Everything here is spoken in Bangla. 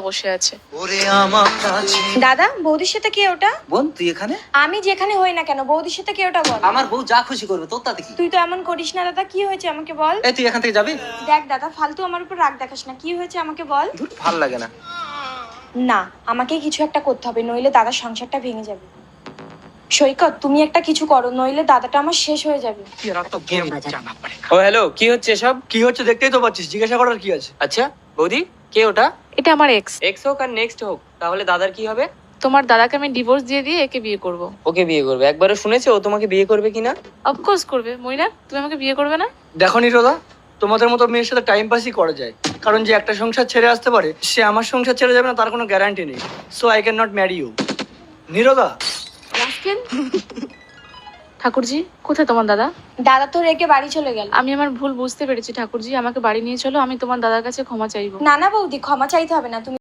বসে আছে। দাদা, বৌদির সাথে কে ওটা? বোন তুই এখানে? আমি যেখানে হই না কেন, বৌদির সাথে কে ওটা বল। আমার বউ যা খুশি করবে, তোর তাতে কি? তুই তো এমন করিস না দাদা, কি হয়েছে আমাকে বল। এই তুই এখান থেকে যাবি? দেখ দাদা, ফালতু আমার উপর রাগ দেখাস না, কি হয়েছে আমাকে বল। ধুর, ভাল লাগে না। না, আমাকে কিছু একটা করতে হবে, নইলে দাদার সংসারটা ভেঙে যাবে। সৈকত, তুমি একটা কিছু করো, নইলে দাদাটা আমার শেষ হয়ে যাবে। ও হ্যালো, কি হচ্ছে সব? কি হচ্ছে দেখতেই তো পাচ্ছিস, জিজ্ঞাসা করার কি আছে? আচ্ছা বৌদি, কে ওটা? এটা আমার এক্স। এক্স হোক আর নেক্সট হোক, তাহলে দাদার কি হবে? তোমার দাদাকে আমি ডিভোর্স দিয়ে দিয়ে একে বিয়ে করব। ওকে বিয়ে করবে? একবারও শুনেছো ও তোমাকে বিয়ে করবে কিনা? অফকোর্স করবে। মইনা, তুমি আমাকে বিয়ে করবে না? দেখো নিরোদা, তোমাদের মতো মেয়ের সাথে টাইম পাসই করা যায়, কারণ যে একটা সংসার ছেড়ে আসতে পারে সে আমার সংসার ছেড়ে যাবে না তার কোনো গ্যারান্টি নেই। So I can not marry you. নিরোদা, রাস্কেল। ঠাকুরজি, কোথায় তোমার দাদা? দাদা তো রেখে বাড়ি চলে গেল। আমি আমার ভুল বুঝতে পেরেছি ঠাকুরজি, আমাকে বাড়ি নিয়ে চলো, আমি তোমার দাদার কাছে ক্ষমা চাইবো। না না বৌদি, ক্ষমা চাইতে হবে না, তুমি